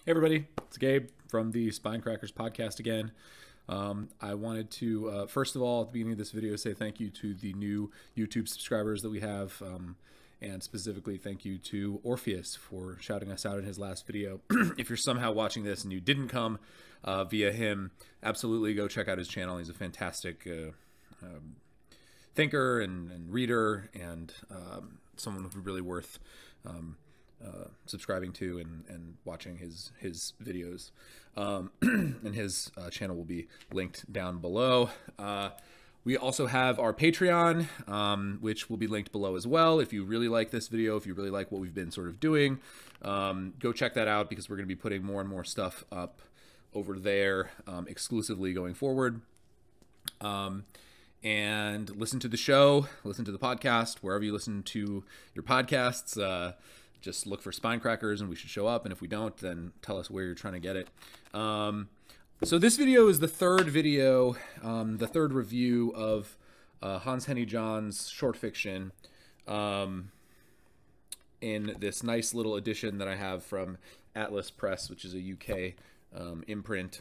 Hey everybody, it's Gabe from the Spinecrackers podcast again. I wanted to, first of all, at the beginning of this video, say thank you to the new YouTube subscribers that we have, and specifically thank you to Orpheus for shouting us out in his last video. If you're somehow watching this and you didn't come via him, absolutely go check out his channel. He's a fantastic thinker and reader, and someone who's really worth subscribing to and watching his videos. And his channel will be linked down below. We also have our Patreon, which will be linked below as well. If you really like this video, if you really like what we've been sort of doing, go check that out, because we're going to be putting more and more stuff up over there exclusively going forward. And listen to the show, listen to the podcast, wherever you listen to your podcasts. Just look for Spinecrackers and we should show up. And if we don't, then tell us where you're trying to get it. So this video is the third video, the third review of Hans Henny Jahnn's short fiction in this nice little edition that I have from Atlas Press, which is a UK imprint.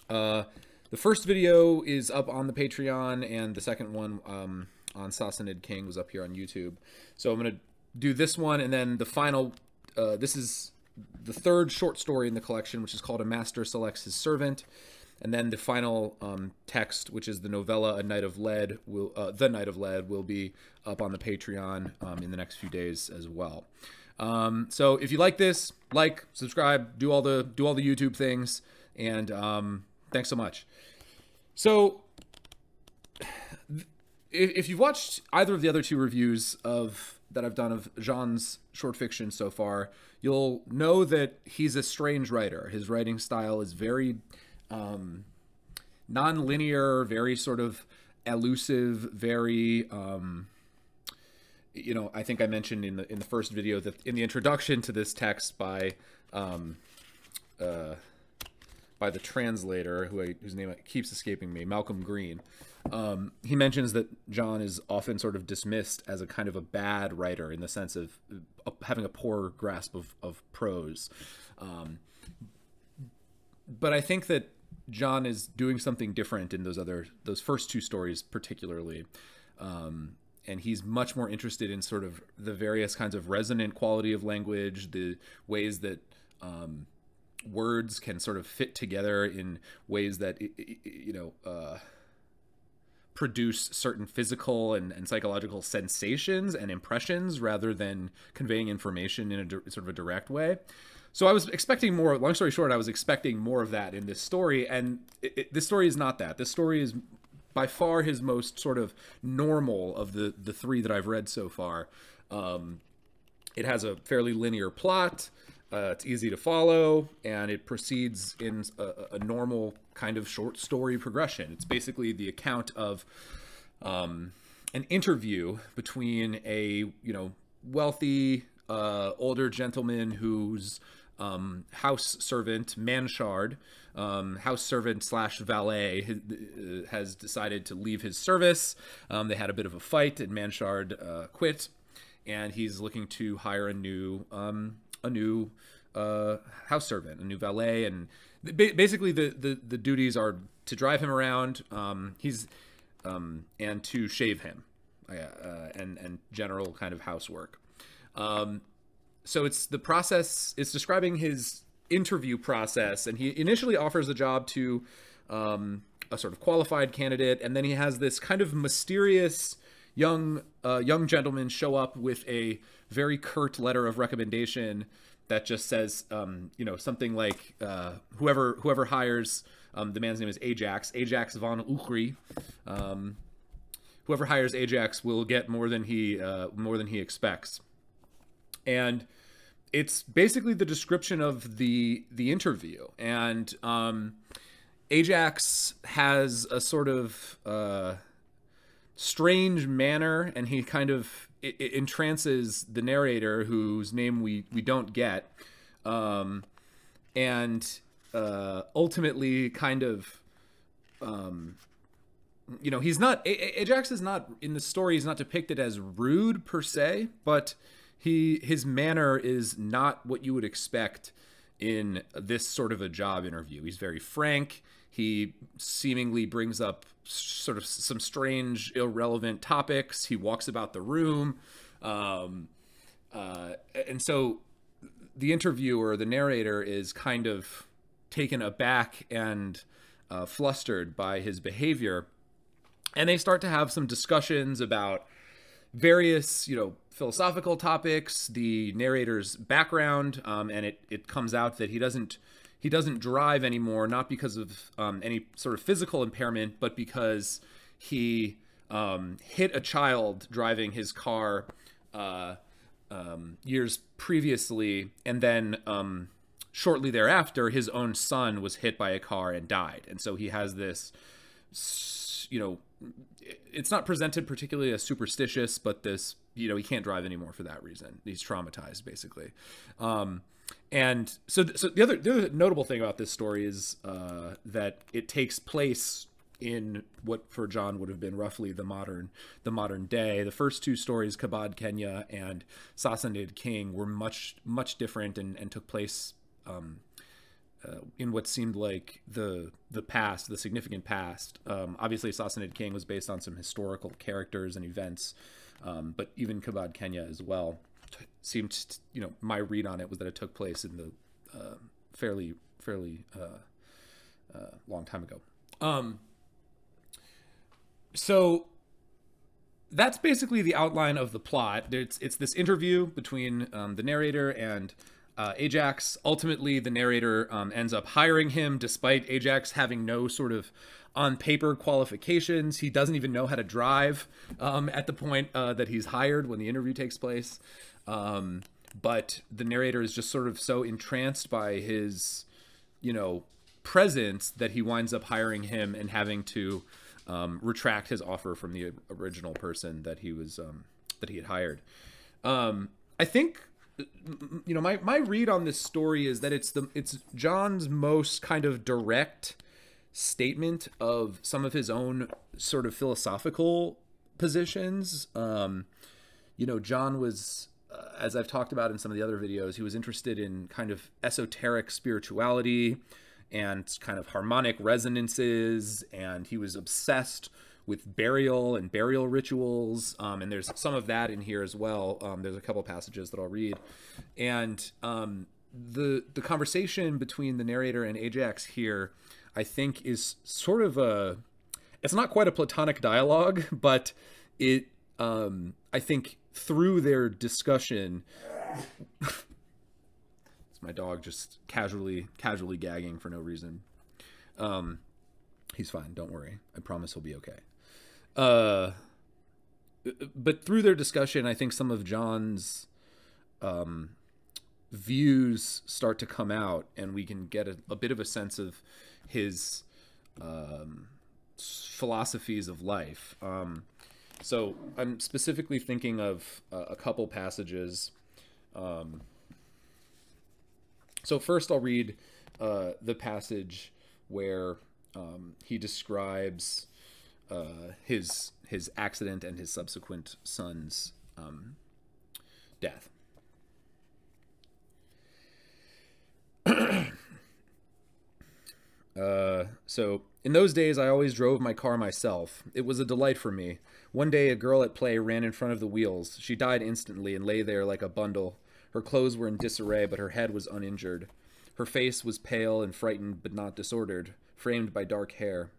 The first video is up on the Patreon, and the second one on Sassanid King was up here on YouTube. So I'm going to do this one, and then the final, this is the third short story in the collection, which is called A Master Selects His Servant. And then the final text, which is the novella A Night of Lead, The Night of Lead, will be up on the Patreon in the next few days as well. So if you like this, like, subscribe, do all the YouTube things, and thanks so much. So if you've watched either of the other two reviews that I've done of Jahn's short fiction so far, you'll know that he's a strange writer. His writing style is very non-linear, very sort of elusive, very you know, I think I mentioned in the first video that in the introduction to this text by the translator, whose name keeps escaping me, Malcolm Green. He mentions that Jahn is often sort of dismissed as a kind of a bad writer, in the sense of having a poor grasp of prose. But I think that Jahn is doing something different in those first two stories particularly. And he's much more interested in sort of the various kinds of resonant quality of language, the ways that words can sort of fit together in ways that, you know, produce certain physical and psychological sensations and impressions, rather than conveying information in a sort of a direct way. So I was expecting more. Long story short, I was expecting more of that in this story, and this story is not that. This story is by far his most sort of normal of the three that I've read so far. It has a fairly linear plot. It's easy to follow, and it proceeds in a normal kind of short story progression. It's basically the account of an interview between a, you know, wealthy older gentleman whose house servant, Manchard, house servant slash valet, has decided to leave his service. They had a bit of a fight, and Manchard quit, and he's looking to hire a new house servant, a new valet, and basically the duties are to drive him around, and to shave him, and general kind of housework. So it's the process. It's describing his interview process, and he initially offers the job to a sort of qualified candidate, and then he has this kind of mysterious young gentleman show up with a very curt letter of recommendation that just says, you know, something like, whoever hires, the man's name is Ajax von Uchri. Whoever hires Ajax will get more than he expects. And it's basically the description of the interview. And Ajax has a sort of strange manner, and he kind of entrances the narrator, whose name we don't get, and ultimately kind of you know, he's not, Ajax is not, in the story, he's not depicted as rude per se, but his manner is not what you would expect in this sort of a job interview. He's very frank. He seemingly brings up sort of some strange, irrelevant topics. He walks about the room. And so the interviewer, the narrator, is kind of taken aback and flustered by his behavior. And they start to have some discussions about various, philosophical topics, the narrator's background, and it comes out that he doesn't drive anymore, not because of any sort of physical impairment, but because he hit a child driving his car years previously, and then shortly thereafter, his own son was hit by a car and died. And so he has this, it's not presented particularly as superstitious, but this, he can't drive anymore for that reason. He's traumatized, basically. And so the other notable thing about this story is that it takes place in what for John would have been roughly the modern day. The first two stories, Kabad Kenya and Sassanid King, were much different and took place in what seemed like the past, the significant past. Obviously, Sassanid King was based on some historical characters and events, but even Kabad Kenya as well seemed, my read on it was that it took place in the fairly long time ago. So that's basically the outline of the plot. It's this interview between the narrator and Ajax. Ultimately, the narrator ends up hiring him despite Ajax having no sort of on-paper qualifications. He doesn't even know how to drive at the point that he's hired when the interview takes place. But the narrator is just sort of so entranced by his, presence that he winds up hiring him and having to retract his offer from the original person that he was that he had hired. I think my read on this story is that it's John's most kind of direct statement of some of his own sort of philosophical positions. John was, as I've talked about in some of the other videos, he was interested in kind of esoteric spirituality and kind of harmonic resonances, and he was obsessed with burial and burial rituals, and there's some of that in here as well. There's a couple passages that I'll read, and the conversation between the narrator and Ajax here, I think, is sort of it's not quite a platonic dialogue, but it I think through their discussion it's my dog just casually gagging for no reason. He's fine, don't worry, I promise he'll be okay. But through their discussion, I think some of John's views start to come out, and we can get a bit of a sense of his philosophies of life. So I'm specifically thinking of a couple passages. So first I'll read the passage where he describes his accident and his subsequent son's death. So in those days, I always drove my car myself. It was a delight for me. One day, a girl at play ran in front of the wheels. She died instantly and lay there like a bundle. Her clothes were in disarray, but her head was uninjured. Her face was pale and frightened, but not disordered, framed by dark hair.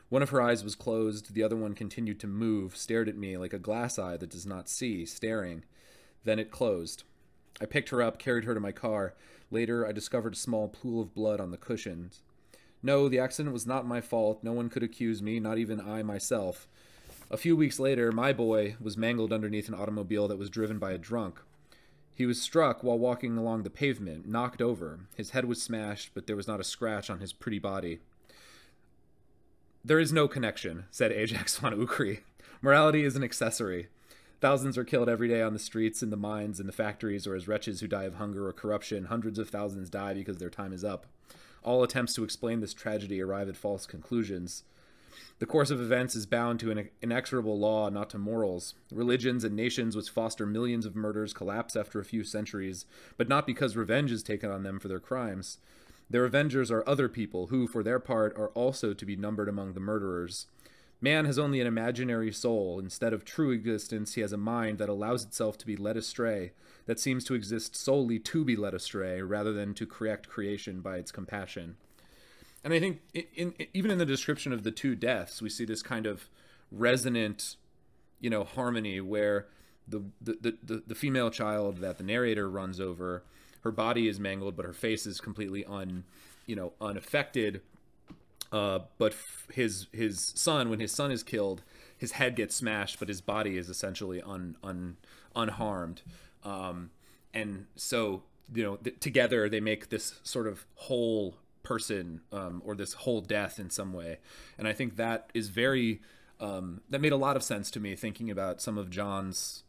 One of her eyes was closed. The other one continued to move, stared at me like a glass eye that does not see, staring. Then it closed. I picked her up, carried her to my car. Later, I discovered a small pool of blood on the cushions. No, the accident was not my fault. No one could accuse me, not even I myself. A few weeks later, my boy was mangled underneath an automobile that was driven by a drunk. He was struck while walking along the pavement, knocked over. His head was smashed, but there was not a scratch on his pretty body. There is no connection, said Ajax von Ukri. Morality is an accessory. Thousands are killed every day on the streets, in the mines, in the factories, or as wretches who die of hunger or corruption. Hundreds of thousands die because their time is up. All attempts to explain this tragedy arrive at false conclusions. The course of events is bound to an inexorable law, not to morals. Religions and nations which foster millions of murders collapse after a few centuries, but not because revenge is taken on them for their crimes. Their avengers are other people who, for their part, are also to be numbered among the murderers. Man has only an imaginary soul. Instead of true existence, he has a mind that allows itself to be led astray, that seems to exist solely to be led astray, rather than to correct creation by its compassion. And I think even in the description of the two deaths, we see this kind of resonant, harmony where the female child that the narrator runs over, her body is mangled, but her face is completely unaffected. But his son, when his son is killed, his head gets smashed, but his body is essentially unharmed. And so, together they make this sort of whole person, or this whole death in some way. And I think that is very, that made a lot of sense to me, thinking about some of John's,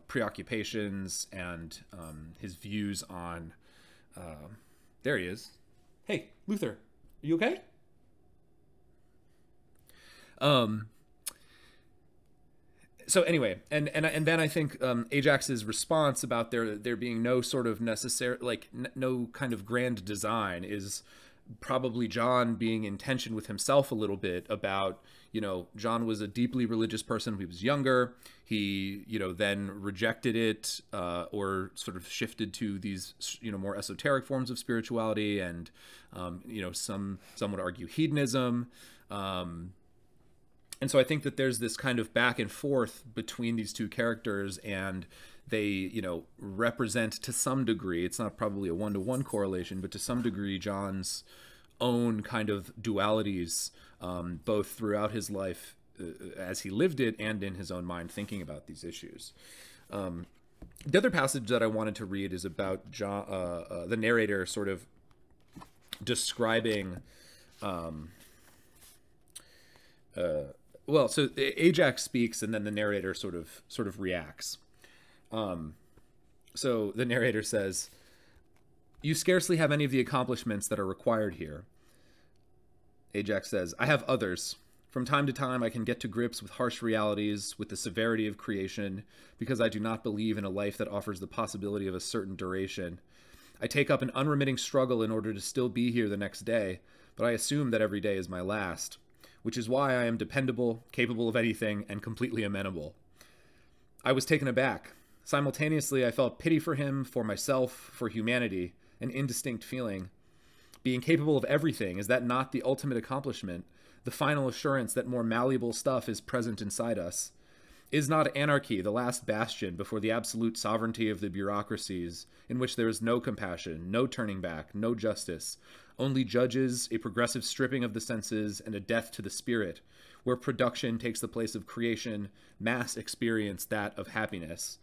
preoccupations and his views on, there he is. Hey, Luther, are you okay? So anyway, and then I think Ajax's response about there being no sort of necessary, no kind of grand design is probably John being in tension with himself a little bit about, John was a deeply religious person when he was younger. He, then rejected it, or sort of shifted to these, more esoteric forms of spirituality and, some would argue hedonism. And so I think that there's this kind of back and forth between these two characters, and they, represent to some degree, it's not probably a one-to-one correlation, but to some degree, John's own kind of dualities, both throughout his life as he lived it and in his own mind thinking about these issues. The other passage that I wanted to read is about John, the narrator sort of describing... so Ajax speaks, and then the narrator sort of reacts. So the narrator says, "You scarcely have any of the accomplishments that are required here." Ajax says, "I have others. From time to time, I can get to grips with harsh realities, with the severity of creation, because I do not believe in a life that offers the possibility of a certain duration. I take up an unremitting struggle in order to still be here the next day, but I assume that every day is my last. Which is why I am dependable, capable of anything, and completely amenable." I was taken aback. Simultaneously, I felt pity for him, for myself, for humanity, an indistinct feeling. Being capable of everything, is that not the ultimate accomplishment, the final assurance that more malleable stuff is present inside us? Is not anarchy the last bastion before the absolute sovereignty of the bureaucracies, in which there is no compassion, no turning back, no justice, only judges, a progressive stripping of the senses, and a death to the spirit, where production takes the place of creation, mass experience that of happiness?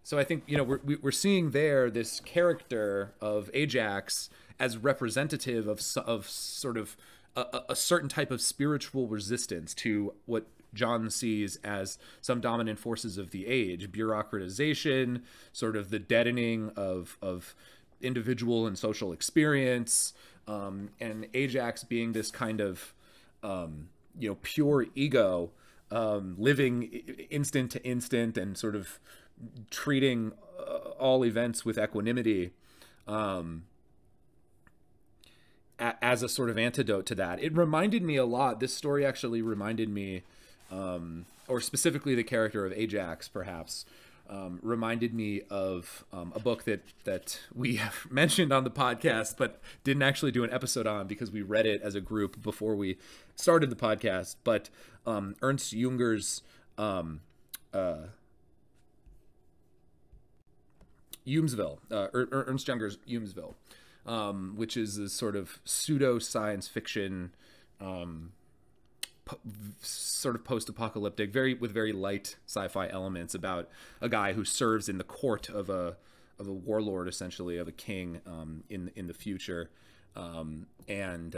So I think, we're seeing there this character of Ajax as representative of sort of a certain type of spiritual resistance to what John sees as some dominant forces of the age: bureaucratization, sort of the deadening of individual and social experience, and Ajax being this kind of pure ego, living instant to instant and sort of treating all events with equanimity, as a sort of antidote to that. It reminded me a lot, this story actually reminded me, or specifically the character of Ajax perhaps, reminded me of a book that we have mentioned on the podcast, but didn't actually do an episode on because we read it as a group before we started the podcast. But Ernst Junger's Eumsville, Ernst Junger's Eumsville, which is a sort of pseudo science fiction, sort of post-apocalyptic, with very light sci-fi elements about a guy who serves in the court of a warlord, essentially, of a king, in the future, and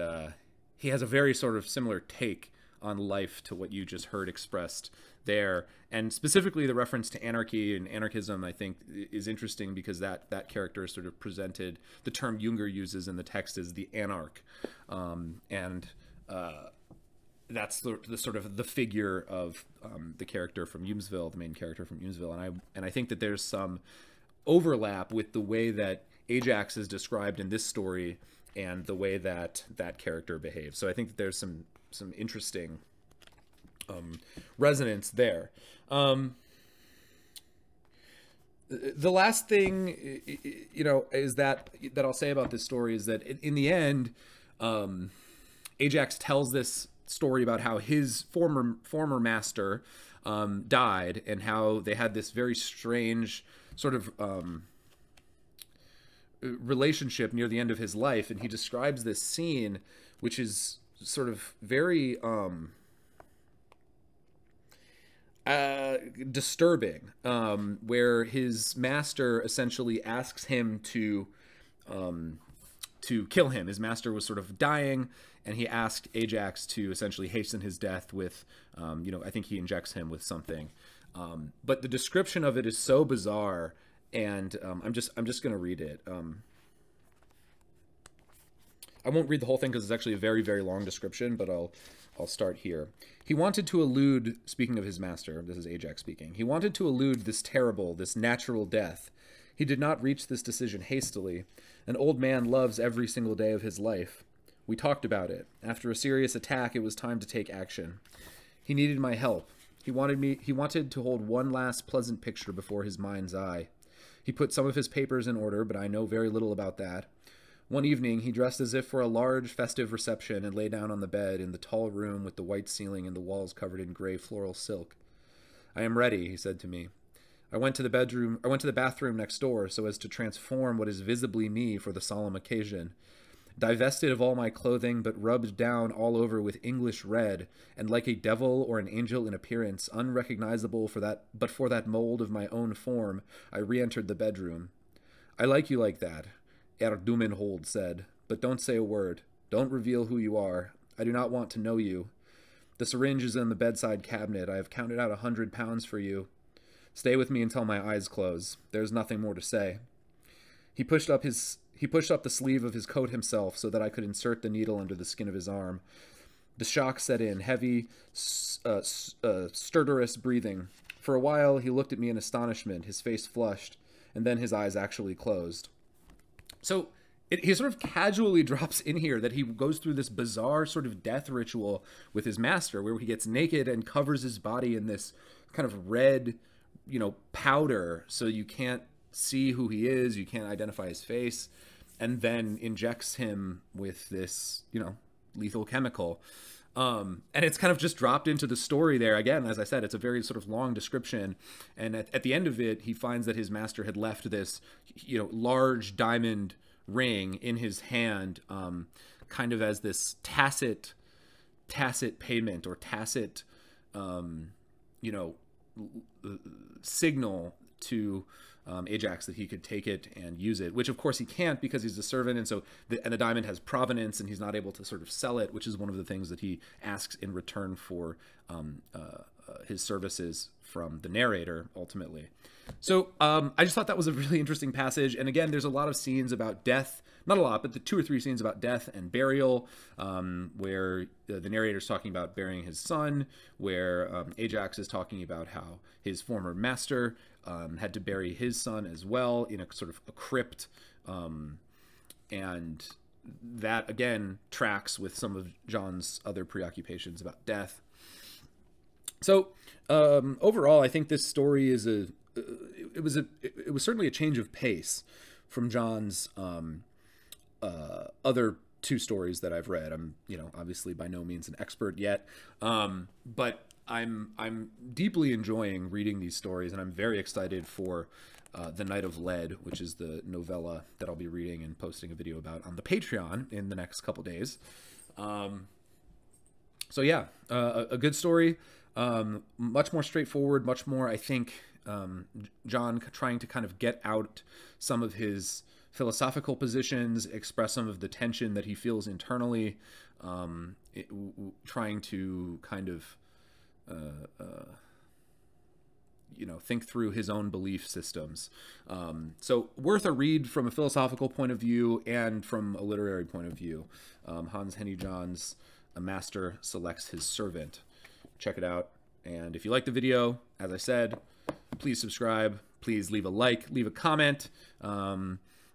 he has a very sort of similar take on life to what you just heard expressed there. And specifically the reference to anarchy and anarchism, I think, is interesting because that character is sort of presented, the term Junger uses in the text is the anarch. that's the sort of the figure of the character from Eumesville, the main character from Eumesville, and I think that there's some overlap with the way that Ajax is described in this story and the way that that character behaves. So I think that there's some interesting resonance there. The last thing, you know, is that I'll say about this story is that in the end, Ajax tells this story about how his former master died, and how they had this very strange sort of relationship near the end of his life. And he describes this scene, which is sort of very disturbing, where his master essentially asks him to kill him. His master was sort of dying, and he asked Ajax to essentially hasten his death with, you know, I think he injects him with something. But the description of it is so bizarre, and I'm just going to read it. I won't read the whole thing because it's actually a very, very long description, but I'll start here. He wanted to elude, speaking of his master, this is Ajax speaking, he wanted to elude this terrible, this natural death. He did not reach this decision hastily. An old man loves every single day of his life. We talked about it. After a serious attack, it was time to take action. He needed my help. He wanted to hold one last pleasant picture before his mind's eye. He put some of his papers in order, but I know very little about that. One evening, he dressed as if for a large festive reception and lay down on the bed in the tall room with the white ceiling and the walls covered in gray floral silk. I am ready, he said to me. I went to the bathroom next door so as to transform what is visibly me for the solemn occasion. Divested of all my clothing, but rubbed down all over with English red, and like a devil or an angel in appearance, unrecognizable for that mold of my own form, I re-entered the bedroom. I like you like that, Dumenhold said, but don't say a word. Don't reveal who you are. I do not want to know you. The syringe is in the bedside cabinet. I have counted out 100 pounds for you. Stay with me until my eyes close. There is nothing more to say. He pushed up the sleeve of his coat himself so that I could insert the needle under the skin of his arm. The shock set in, heavy, stertorous breathing. For a while, he looked at me in astonishment, his face flushed, and then his eyes actually closed. So he sort of casually drops in here that he goes through this bizarre sort of death ritual with his master, where he gets naked and covers his body in this kind of red, you know, powder, so you can't see who he is, you can't identify his face, and then injects him with this, you know, lethal chemical. And it's kind of just dropped into the story there. Again, as I said, it's a very sort of long description. And at the end of it, he finds that his master had left this, you know, large diamond ring in his hand, kind of as this tacit payment or tacit, you know, signal to Ajax that he could take it and use it, which of course he can't because he's a servant, and so the diamond has provenance, and he's not able to sort of sell it, which is one of the things that he asks in return for his services from the narrator ultimately. So I just thought that was a really interesting passage, and again, there's a lot of scenes about death, not a lot, but the 2 or 3 scenes about death and burial, where the narrator's talking about burying his son, where Ajax is talking about how his former master had to bury his son as well in a sort of a crypt, and that again tracks with some of John's other preoccupations about death. So overall, I think this story is it was certainly a change of pace from John's other 2 stories that I've read. I'm, you know, obviously by no means an expert yet, but I'm deeply enjoying reading these stories, and I'm very excited for The Night of Lead, which is the novella that I'll be reading and posting a video about on the Patreon in the next couple days. So yeah, a good story, much more straightforward, much more, I think, John trying to kind of get out some of his philosophical positions, express some of the tension that he feels internally, trying to kind of you know, think through his own belief systems. So worth a read from a philosophical point of view and from a literary point of view. Hans Henny Jahn's a master selects his servant. Check it out. And if you like the video, as I said, please subscribe. Please leave a like, leave a comment.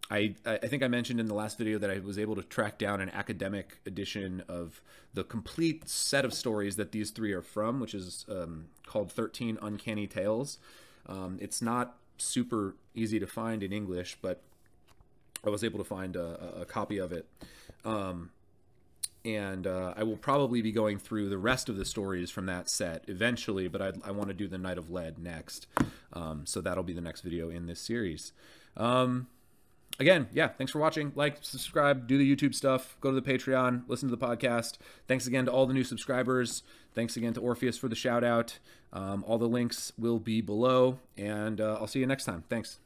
I think I mentioned in the last video that I was able to track down an academic edition of the complete set of stories that these three are from, which is called 13 Uncanny Tales. It's not super easy to find in English, but I was able to find a copy of it. And I will probably be going through the rest of the stories from that set eventually, but I want to do the Knight of Lead next. So that'll be the next video in this series. Again, yeah, thanks for watching. Like, subscribe, do the YouTube stuff, go to the Patreon, listen to the podcast. Thanks again to all the new subscribers. Thanks again to Orpheus for the shout out. All the links will be below, and I'll see you next time. Thanks.